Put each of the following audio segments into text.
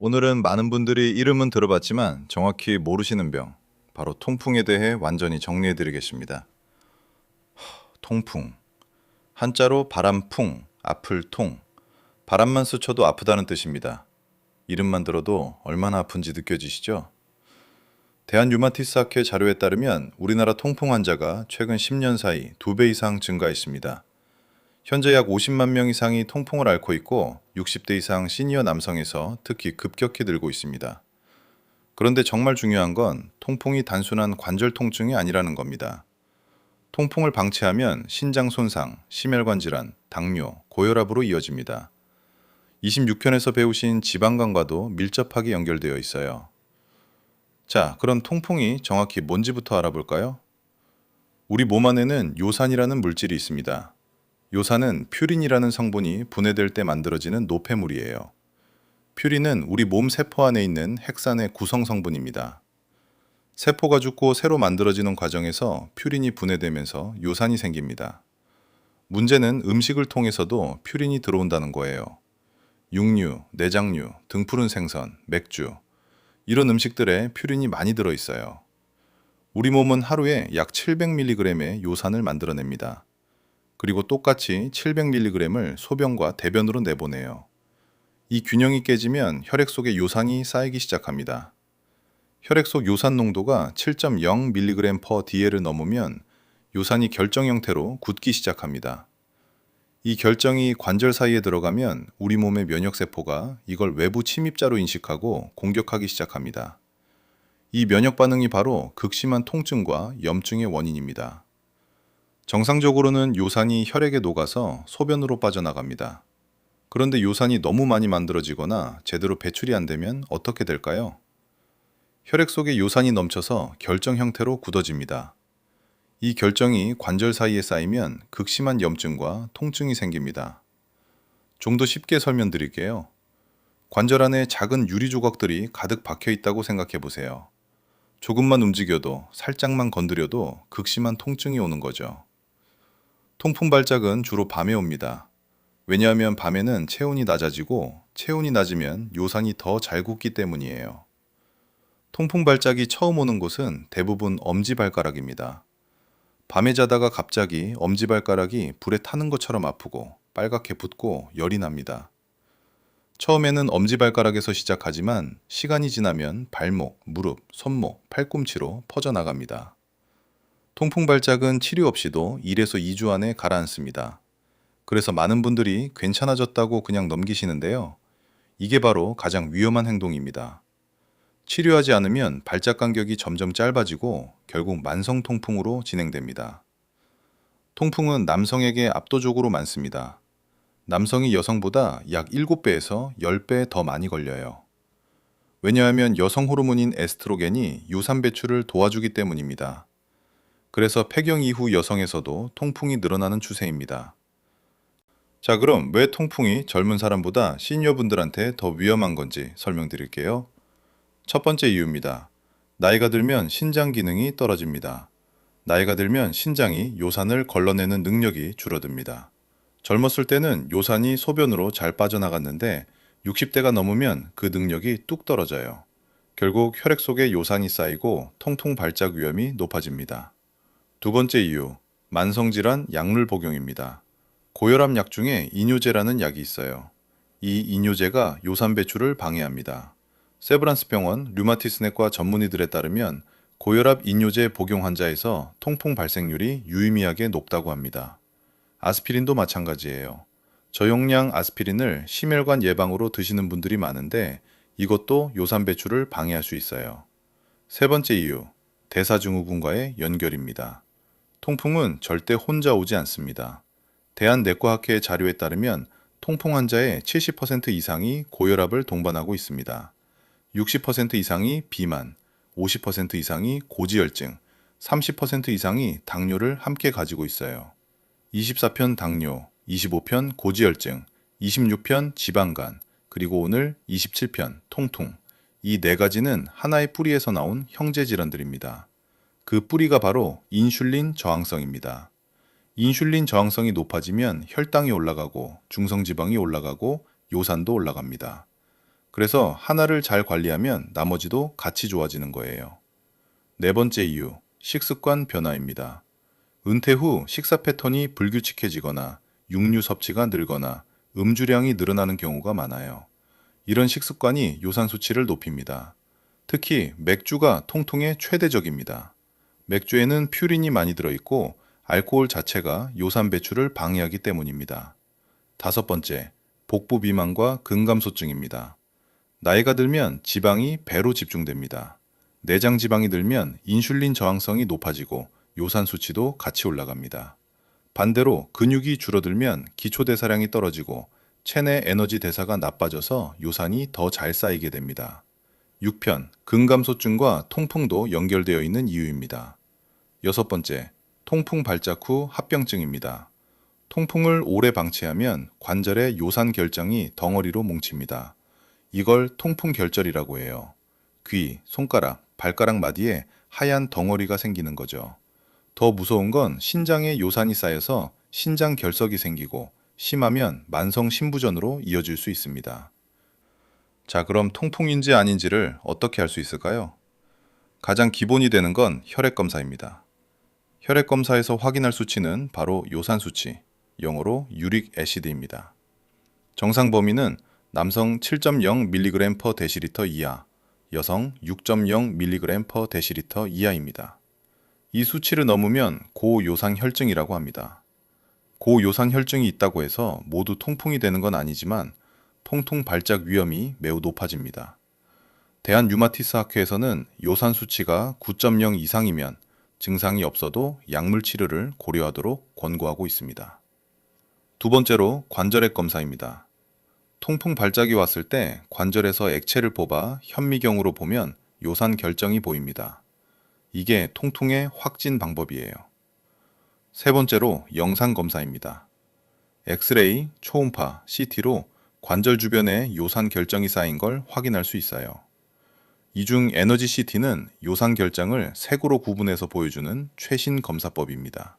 오늘은 많은 분들이 이름은 들어봤지만 정확히 모르시는 병, 바로 통풍에 대해 완전히 정리해 드리겠습니다. 통풍. 한자로 바람풍, 아플 통. 바람만 스쳐도 아프다는 뜻입니다. 이름만 들어도 얼마나 아픈지 느껴지시죠? 대한류마티스학회 자료에 따르면 우리나라 통풍 환자가 최근 10년 사이 2배 이상 증가했습니다. 현재 약 50만 명 이상이 통풍을 앓고 있고 60대 이상 시니어 남성에서 특히 급격히 늘고 있습니다. 그런데 정말 중요한 건 통풍이 단순한 관절 통증이 아니라는 겁니다. 통풍을 방치하면 신장 손상, 심혈관 질환, 당뇨, 고혈압으로 이어집니다. 26편에서 배우신 지방간과도 밀접하게 연결되어 있어요. 자, 그럼 통풍이 정확히 뭔지부터 알아볼까요? 우리 몸 안에는 요산이라는 물질이 있습니다. 요산은 퓨린이라는 성분이 분해될 때 만들어지는 노폐물이에요. 퓨린은 우리 몸 세포 안에 있는 핵산의 구성 성분입니다. 세포가 죽고 새로 만들어지는 과정에서 퓨린이 분해되면서 요산이 생깁니다. 문제는 음식을 통해서도 퓨린이 들어온다는 거예요. 육류, 내장류, 등푸른 생선, 맥주, 이런 음식들에 퓨린이 많이 들어있어요. 우리 몸은 하루에 약 700mg의 요산을 만들어냅니다. 그리고 똑같이 700mg을 소변과 대변으로 내보내요. 이 균형이 깨지면 혈액 속에 요산이 쌓이기 시작합니다. 혈액 속 요산 농도가 7.0mg/dl을 넘으면 요산이 결정 형태로 굳기 시작합니다. 이 결정이 관절 사이에 들어가면 우리 몸의 면역세포가 이걸 외부 침입자로 인식하고 공격하기 시작합니다. 이 면역 반응이 바로 극심한 통증과 염증의 원인입니다. 정상적으로는 요산이 혈액에 녹아서 소변으로 빠져나갑니다. 그런데 요산이 너무 많이 만들어지거나 제대로 배출이 안 되면 어떻게 될까요? 혈액 속에 요산이 넘쳐서 결정 형태로 굳어집니다. 이 결정이 관절 사이에 쌓이면 극심한 염증과 통증이 생깁니다. 좀 더 쉽게 설명드릴게요. 관절 안에 작은 유리 조각들이 가득 박혀 있다고 생각해 보세요. 조금만 움직여도, 살짝만 건드려도 극심한 통증이 오는 거죠. 통풍 발작은 주로 밤에 옵니다. 왜냐하면 밤에는 체온이 낮아지고 체온이 낮으면 요산이 더 잘 굳기 때문이에요. 통풍 발작이 처음 오는 곳은 대부분 엄지발가락입니다. 밤에 자다가 갑자기 엄지발가락이 불에 타는 것처럼 아프고 빨갛게 붓고 열이 납니다. 처음에는 엄지발가락에서 시작하지만 시간이 지나면 발목, 무릎, 손목, 팔꿈치로 퍼져나갑니다. 통풍 발작은 치료 없이도 1에서 2주 안에 가라앉습니다. 그래서 많은 분들이 괜찮아졌다고 그냥 넘기시는데요. 이게 바로 가장 위험한 행동입니다. 치료하지 않으면 발작 간격이 점점 짧아지고 결국 만성 통풍으로 진행됩니다. 통풍은 남성에게 압도적으로 많습니다. 남성이 여성보다 약 7배에서 10배 더 많이 걸려요. 왜냐하면 여성 호르몬인 에스트로겐이 요산 배출을 도와주기 때문입니다. 그래서 폐경 이후 여성에서도 통풍이 늘어나는 추세입니다. 자, 그럼 왜 통풍이 젊은 사람보다 시니어분들한테 더 위험한 건지 설명드릴게요. 첫 번째 이유입니다. 나이가 들면 신장 기능이 떨어집니다. 나이가 들면 신장이 요산을 걸러내는 능력이 줄어듭니다. 젊었을 때는 요산이 소변으로 잘 빠져나갔는데 60대가 넘으면 그 능력이 뚝 떨어져요. 결국 혈액 속에 요산이 쌓이고 통풍 발작 위험이 높아집니다. 두 번째 이유, 만성질환 약물 복용입니다. 고혈압 약 중에 이뇨제라는 약이 있어요. 이 이뇨제가 요산 배출을 방해합니다. 세브란스 병원 류마티스내과 전문의들에 따르면 고혈압 이뇨제 복용 환자에서 통풍 발생률이 유의미하게 높다고 합니다. 아스피린도 마찬가지예요. 저용량 아스피린을 심혈관 예방으로 드시는 분들이 많은데 이것도 요산 배출을 방해할 수 있어요. 세 번째 이유, 대사증후군과의 연결입니다. 통풍은 절대 혼자 오지 않습니다. 대한내과학회 자료에 따르면 통풍 환자의 70% 이상이 고혈압을 동반하고 있습니다. 60% 이상이 비만, 50% 이상이 고지혈증, 30% 이상이 당뇨를 함께 가지고 있어요. 24편 당뇨, 25편 고지혈증, 26편 지방간, 그리고 오늘 27편 통풍. 이 네 가지는 하나의 뿌리에서 나온 형제 질환들입니다. 그 뿌리가 바로 인슐린 저항성입니다. 인슐린 저항성이 높아지면 혈당이 올라가고 중성지방이 올라가고 요산도 올라갑니다. 그래서 하나를 잘 관리하면 나머지도 같이 좋아지는 거예요. 네 번째 이유, 식습관 변화입니다. 은퇴 후 식사 패턴이 불규칙해지거나 육류 섭취가 늘거나 음주량이 늘어나는 경우가 많아요. 이런 식습관이 요산 수치를 높입니다. 특히 맥주가 통풍에 최대적입니다. 맥주에는 퓨린이 많이 들어있고 알코올 자체가 요산 배출을 방해하기 때문입니다. 다섯 번째, 복부 비만과 근감소증입니다. 나이가 들면 지방이 배로 집중됩니다. 내장 지방이 들면 인슐린 저항성이 높아지고 요산 수치도 같이 올라갑니다. 반대로 근육이 줄어들면 기초대사량이 떨어지고 체내 에너지 대사가 나빠져서 요산이 더 잘 쌓이게 됩니다. 6편, 근감소증과 통풍도 연결되어 있는 이유입니다. 여섯 번째, 통풍 발작 후 합병증입니다. 통풍을 오래 방치하면 관절의 요산 결정이 덩어리로 뭉칩니다. 이걸 통풍 결절이라고 해요. 귀, 손가락, 발가락 마디에 하얀 덩어리가 생기는 거죠. 더 무서운 건 신장에 요산이 쌓여서 신장 결석이 생기고 심하면 만성 신부전으로 이어질 수 있습니다. 자, 그럼 통풍인지 아닌지를 어떻게 알 수 있을까요? 가장 기본이 되는 건 혈액 검사입니다. 혈액 검사에서 확인할 수치는 바로 요산 수치, 영어로 유릭 애시드입니다. 정상 범위는 남성 7.0mg/dL 이하, 여성 6.0mg/dL 이하입니다. 이 수치를 넘으면 고요산 혈증이라고 합니다. 고요산 혈증이 있다고 해서 모두 통풍이 되는 건 아니지만 통풍 발작 위험이 매우 높아집니다. 대한류마티스 학회에서는 요산 수치가 9.0 이상이면 증상이 없어도 약물 치료를 고려하도록 권고하고 있습니다. 두 번째로 관절액 검사입니다. 통풍 발작이 왔을 때 관절에서 액체를 뽑아 현미경으로 보면 요산 결정이 보입니다. 이게 통풍의 확진 방법이에요. 세 번째로 영상 검사입니다. 엑스레이, 초음파, CT로 관절 주변에 요산 결정이 쌓인 걸 확인할 수 있어요. 이 중 에너지 CT는 요산 결정을 색으로 구분해서 보여주는 최신 검사법입니다.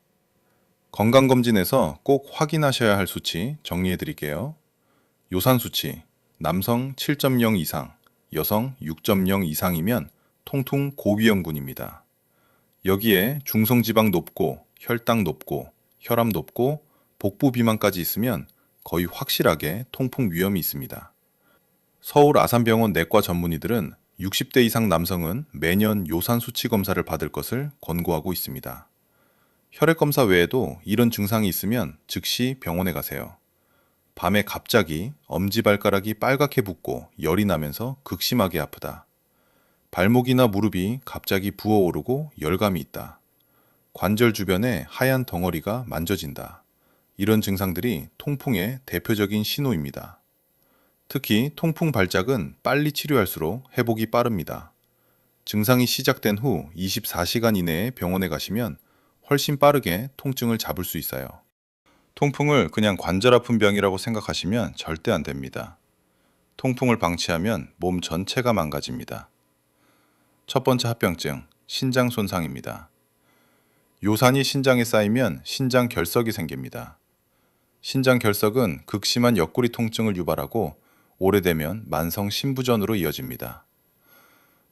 건강검진에서 꼭 확인하셔야 할 수치 정리해 드릴게요. 요산 수치, 남성 7.0 이상, 여성 6.0 이상이면 통풍 고위험군입니다. 여기에 중성지방 높고 혈당 높고 혈압 높고 복부 비만까지 있으면 거의 확실하게 통풍 위험이 있습니다. 서울 아산병원 내과 전문의들은 60대 이상 남성은 매년 요산 수치 검사를 받을 것을 권고하고 있습니다. 혈액 검사 외에도 이런 증상이 있으면 즉시 병원에 가세요. 밤에 갑자기 엄지발가락이 빨갛게 붓고 열이 나면서 극심하게 아프다. 발목이나 무릎이 갑자기 부어오르고 열감이 있다. 관절 주변에 하얀 덩어리가 만져진다. 이런 증상들이 통풍의 대표적인 신호입니다. 특히 통풍 발작은 빨리 치료할수록 회복이 빠릅니다. 증상이 시작된 후 24시간 이내에 병원에 가시면 훨씬 빠르게 통증을 잡을 수 있어요. 통풍을 그냥 관절 아픈 병이라고 생각하시면 절대 안 됩니다. 통풍을 방치하면 몸 전체가 망가집니다. 첫 번째 합병증, 신장 손상입니다. 요산이 신장에 쌓이면 신장 결석이 생깁니다. 신장 결석은 극심한 옆구리 통증을 유발하고 오래되면 만성 신부전으로 이어집니다.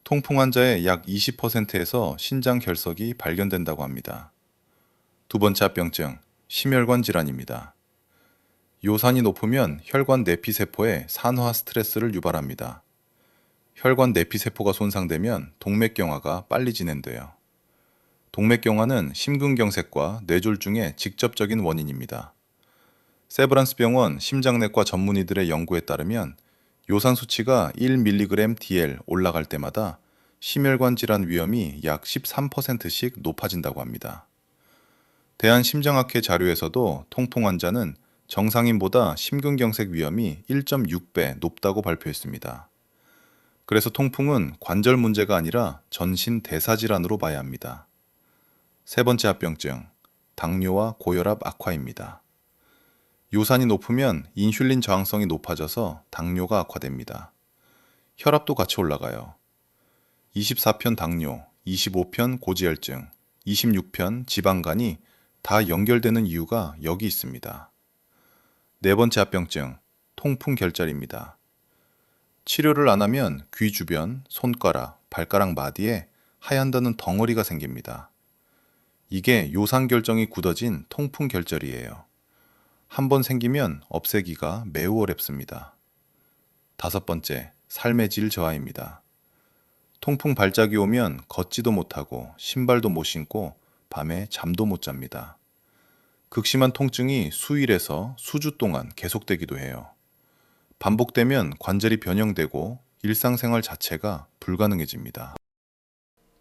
통풍 환자의 약 20%에서 신장 결석이 발견된다고 합니다. 두 번째 합병증, 심혈관 질환입니다. 요산이 높으면 혈관 내피세포에 산화 스트레스를 유발합니다. 혈관 내피세포가 손상되면 동맥경화가 빨리 진행돼요. 동맥경화는 심근경색과 뇌졸중의 직접적인 원인입니다. 세브란스 병원 심장내과 전문의들의 연구에 따르면 요산 수치가 1mg/dL 올라갈 때마다 심혈관 질환 위험이 약 13%씩 높아진다고 합니다. 대한심장학회 자료에서도 통풍 환자는 정상인보다 심근경색 위험이 1.6배 높다고 발표했습니다. 그래서 통풍은 관절 문제가 아니라 전신 대사질환으로 봐야 합니다. 세 번째 합병증, 당뇨와 고혈압 악화입니다. 요산이 높으면 인슐린 저항성이 높아져서 당뇨가 악화됩니다. 혈압도 같이 올라가요. 24편 당뇨, 25편 고지혈증, 26편 지방간이 다 연결되는 이유가 여기 있습니다. 네 번째 합병증, 통풍 결절입니다. 치료를 안 하면 귀 주변, 손가락, 발가락 마디에 하얀다는 덩어리가 생깁니다. 이게 요산결정이 굳어진 통풍 결절이에요. 한번 생기면 없애기가 매우 어렵습니다. 다섯 번째, 삶의 질 저하입니다. 통풍 발작이 오면 걷지도 못하고 신발도 못 신고 밤에 잠도 못 잡니다. 극심한 통증이 수일에서 수주 동안 계속되기도 해요. 반복되면 관절이 변형되고 일상생활 자체가 불가능해집니다.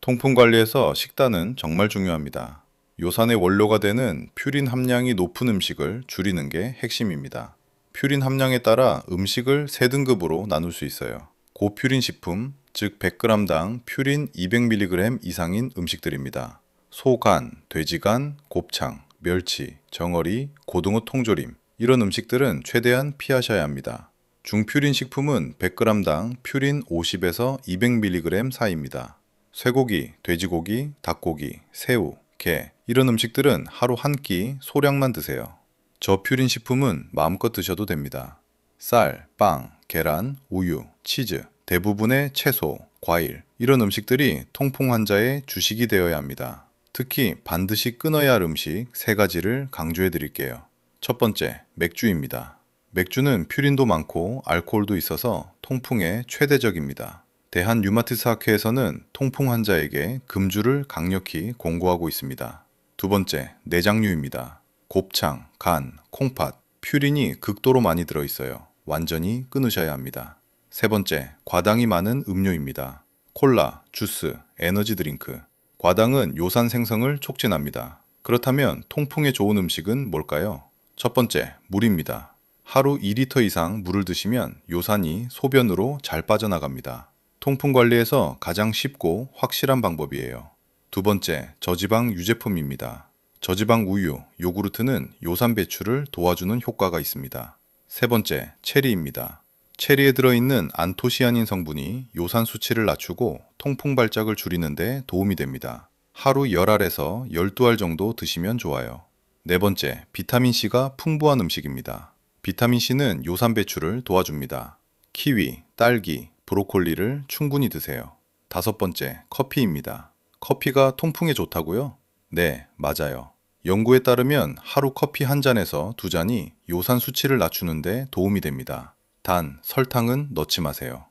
통풍 관리에서 식단은 정말 중요합니다. 요산의 원료가 되는 퓨린 함량이 높은 음식을 줄이는 게 핵심입니다. 퓨린 함량에 따라 음식을 세 등급으로 나눌 수 있어요. 고퓨린 식품, 즉 100g당 퓨린 200mg 이상인 음식들입니다. 소간, 돼지간, 곱창, 멸치, 정어리, 고등어 통조림 이런 음식들은 최대한 피하셔야 합니다. 중퓨린 식품은 100g당 퓨린 50에서 200mg 사이입니다. 쇠고기, 돼지고기, 닭고기, 새우, 게 이런 음식들은 하루 한 끼 소량만 드세요. 저퓨린 식품은 마음껏 드셔도 됩니다. 쌀, 빵, 계란, 우유, 치즈, 대부분의 채소, 과일 이런 음식들이 통풍 환자의 주식이 되어야 합니다. 특히 반드시 끊어야 할 음식 세 가지를 강조해 드릴게요. 첫 번째, 맥주입니다. 맥주는 퓨린도 많고 알코올도 있어서 통풍에 최대적입니다. 대한류마티스학회에서는 통풍 환자에게 금주를 강력히 공고하고 있습니다. 두 번째, 내장류입니다. 곱창, 간, 콩팥, 퓨린이 극도로 많이 들어있어요. 완전히 끊으셔야 합니다. 세 번째, 과당이 많은 음료입니다. 콜라, 주스, 에너지 드링크. 과당은 요산 생성을 촉진합니다. 그렇다면 통풍에 좋은 음식은 뭘까요? 첫 번째, 물입니다. 하루 2리터 이상 물을 드시면 요산이 소변으로 잘 빠져나갑니다. 통풍 관리에서 가장 쉽고 확실한 방법이에요. 두 번째, 저지방 유제품입니다. 저지방 우유, 요구르트는 요산 배출을 도와주는 효과가 있습니다. 세 번째, 체리입니다. 체리에 들어있는 안토시아닌 성분이 요산 수치를 낮추고 통풍 발작을 줄이는 데 도움이 됩니다. 하루 10알에서 12알 정도 드시면 좋아요. 네 번째, 비타민C가 풍부한 음식입니다. 비타민C는 요산 배출을 도와줍니다. 키위, 딸기, 브로콜리를 충분히 드세요. 다섯 번째, 커피입니다. 커피가 통풍에 좋다고요? 네, 맞아요. 연구에 따르면 하루 커피 한 잔에서 두 잔이 요산 수치를 낮추는데 도움이 됩니다. 단, 설탕은 넣지 마세요.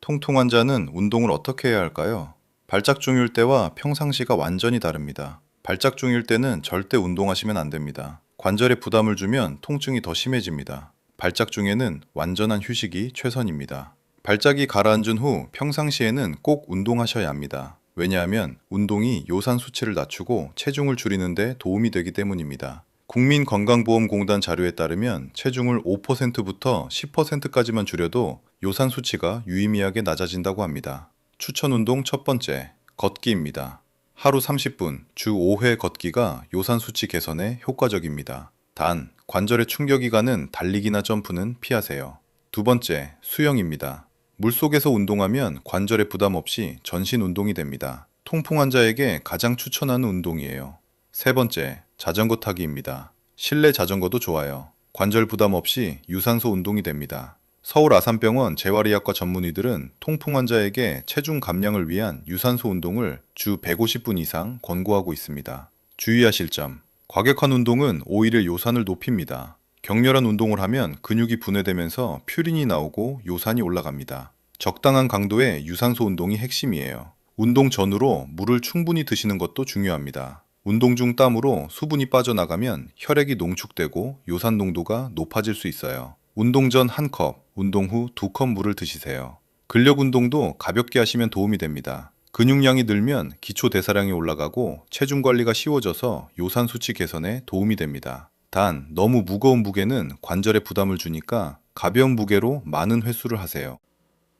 통풍 환자는 운동을 어떻게 해야 할까요? 발작 중일 때와 평상시가 완전히 다릅니다. 발작 중일 때는 절대 운동하시면 안 됩니다. 관절에 부담을 주면 통증이 더 심해집니다. 발작 중에는 완전한 휴식이 최선입니다. 발작이 가라앉은 후 평상시에는 꼭 운동하셔야 합니다. 왜냐하면 운동이 요산 수치를 낮추고 체중을 줄이는 데 도움이 되기 때문입니다. 국민건강보험공단 자료에 따르면 체중을 5%부터 10%까지만 줄여도 요산 수치가 유의미하게 낮아진다고 합니다. 추천 운동 첫 번째, 걷기입니다. 하루 30분, 주 5회 걷기가 요산 수치 개선에 효과적입니다. 단, 관절에 충격이 가는 달리기나 점프는 피하세요. 두 번째, 수영입니다. 물속에서 운동하면 관절에 부담 없이 전신 운동이 됩니다. 통풍 환자에게 가장 추천하는 운동이에요. 세 번째, 자전거 타기입니다. 실내 자전거도 좋아요. 관절 부담 없이 유산소 운동이 됩니다. 서울 아산병원 재활의학과 전문의들은 통풍 환자에게 체중 감량을 위한 유산소 운동을 주 150분 이상 권고하고 있습니다. 주의하실 점, 과격한 운동은 오히려 요산을 높입니다. 격렬한 운동을 하면 근육이 분해되면서 퓨린이 나오고 요산이 올라갑니다. 적당한 강도의 유산소 운동이 핵심이에요. 운동 전후로 물을 충분히 드시는 것도 중요합니다. 운동 중 땀으로 수분이 빠져나가면 혈액이 농축되고 요산 농도가 높아질 수 있어요. 운동 전 1컵, 운동 후 2컵 물을 드시세요. 근력 운동도 가볍게 하시면 도움이 됩니다. 근육량이 늘면 기초 대사량이 올라가고 체중 관리가 쉬워져서 요산 수치 개선에 도움이 됩니다. 단, 너무 무거운 무게는 관절에 부담을 주니까 가벼운 무게로 많은 횟수를 하세요.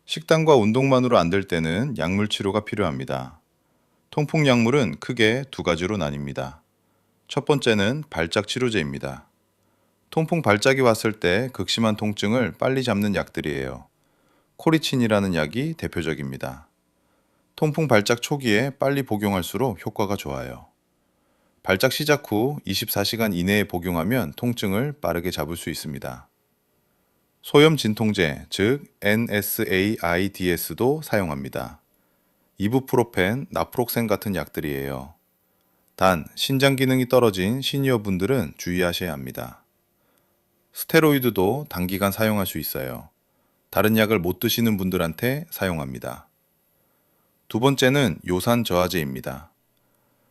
식단과 운동만으로 안 될 때는 약물 치료가 필요합니다. 통풍 약물은 크게 두 가지로 나뉩니다. 첫 번째는 발작 치료제입니다. 통풍 발작이 왔을 때 극심한 통증을 빨리 잡는 약들이에요. 코리친이라는 약이 대표적입니다. 통풍 발작 초기에 빨리 복용할수록 효과가 좋아요. 발작 시작 후 24시간 이내에 복용하면 통증을 빠르게 잡을 수 있습니다. 소염 진통제, 즉 NSAIDS도 사용합니다. 이부프로펜, 나프록센 같은 약들이에요. 단, 신장 기능이 떨어진 시니어 분들은 주의하셔야 합니다. 스테로이드도 단기간 사용할 수 있어요. 다른 약을 못 드시는 분들한테 사용합니다. 두 번째는 요산 저하제입니다.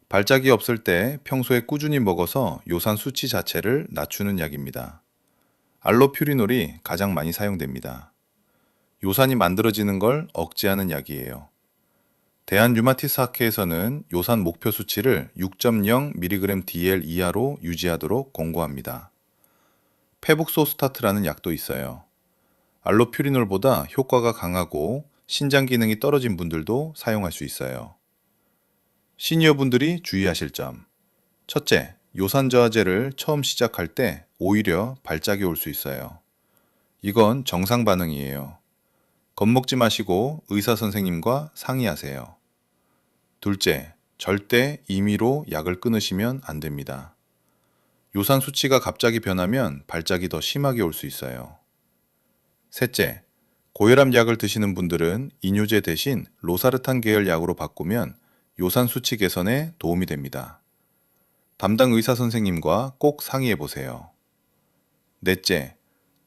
발작이 없을 때 평소에 꾸준히 먹어서 요산 수치 자체를 낮추는 약입니다. 알로퓨리놀이 가장 많이 사용됩니다. 요산이 만들어지는 걸 억제하는 약이에요. 대한류마티스 학회에서는 요산 목표 수치를 6.0mg/dl 이하로 유지하도록 권고합니다. 페북소스타트라는 약도 있어요. 알로퓨리놀보다 효과가 강하고 신장 기능이 떨어진 분들도 사용할 수 있어요. 시니어 분들이 주의하실 점. 첫째, 요산 저하제를 처음 시작할 때 오히려 발작이 올 수 있어요. 이건 정상 반응이에요. 겁먹지 마시고 의사 선생님과 상의하세요. 둘째, 절대 임의로 약을 끊으시면 안 됩니다. 요산 수치가 갑자기 변하면 발작이 더 심하게 올 수 있어요. 셋째, 고혈압 약을 드시는 분들은 이뇨제 대신 로사르탄 계열 약으로 바꾸면 요산 수치 개선에 도움이 됩니다. 담당 의사 선생님과 꼭 상의해 보세요. 넷째,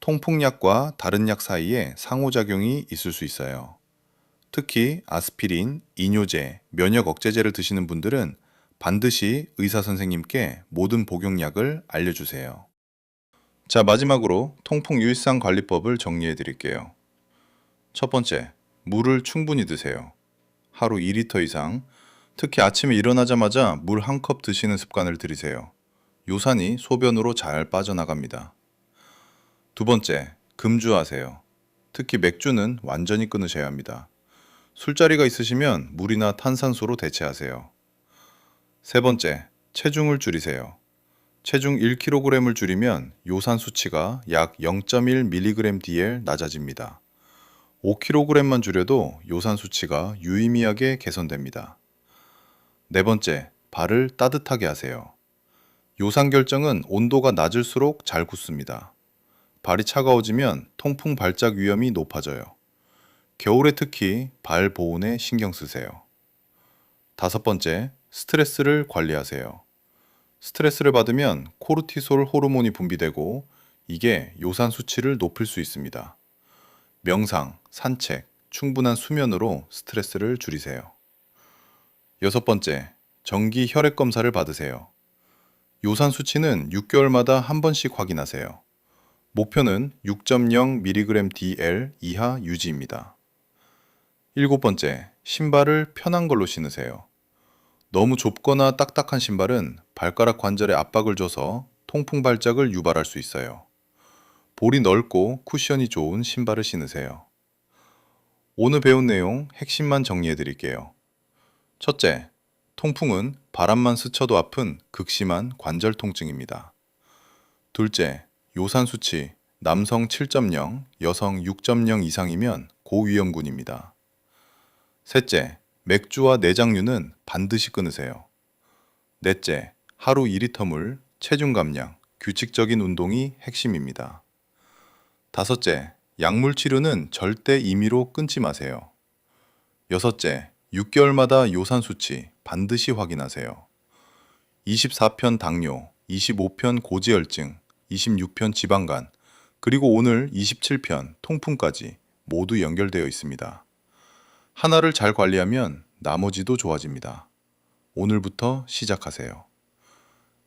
통풍약과 다른 약 사이에 상호작용이 있을 수 있어요. 특히 아스피린, 이뇨제, 면역 억제제를 드시는 분들은 반드시 의사 선생님께 모든 복용약을 알려주세요. 자, 마지막으로 통풍 유일상 관리법을 정리해 드릴게요. 첫 번째, 물을 충분히 드세요. 하루 2리터 이상, 특히 아침에 일어나자마자 물 한 컵 드시는 습관을 들이세요. 요산이 소변으로 잘 빠져나갑니다. 두 번째, 금주하세요. 특히 맥주는 완전히 끊으셔야 합니다. 술자리가 있으시면 물이나 탄산수로 대체하세요. 세 번째, 체중을 줄이세요. 체중 1kg을 줄이면 요산 수치가 약 0.1mg/dl 낮아집니다. 5kg만 줄여도 요산 수치가 유의미하게 개선됩니다. 네 번째, 발을 따뜻하게 하세요. 요산 결정은 온도가 낮을수록 잘 굳습니다. 발이 차가워지면 통풍 발작 위험이 높아져요. 겨울에 특히 발 보온에 신경 쓰세요. 다섯 번째, 스트레스를 관리하세요. 스트레스를 받으면 코르티솔 호르몬이 분비되고 이게 요산 수치를 높일 수 있습니다. 명상, 산책, 충분한 수면으로 스트레스를 줄이세요. 여섯 번째, 정기 혈액 검사를 받으세요. 요산 수치는 6개월마다 한 번씩 확인하세요. 목표는 6.0mg/dl 이하 유지입니다. 일곱 번째, 신발을 편한 걸로 신으세요. 너무 좁거나 딱딱한 신발은 발가락 관절에 압박을 줘서 통풍 발작을 유발할 수 있어요. 볼이 넓고 쿠션이 좋은 신발을 신으세요. 오늘 배운 내용 핵심만 정리해 드릴게요. 첫째, 통풍은 바람만 스쳐도 아픈 극심한 관절 통증입니다. 둘째, 요산 수치 남성 7.0, 여성 6.0 이상이면 고위험군입니다. 셋째, 맥주와 내장류는 반드시 끊으세요. 넷째, 하루 2리터 물, 체중 감량, 규칙적인 운동이 핵심입니다. 다섯째, 약물 치료는 절대 임의로 끊지 마세요. 여섯째, 6개월마다 요산 수치 반드시 확인하세요. 24편 당뇨, 25편 고지혈증, 26편 지방간, 그리고 오늘 27편 통풍까지 모두 연결되어 있습니다. 하나를 잘 관리하면 나머지도 좋아집니다. 오늘부터 시작하세요.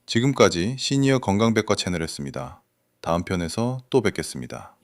지금까지 시니어 건강백과 채널이었습니다. 다음 편에서 또 뵙겠습니다.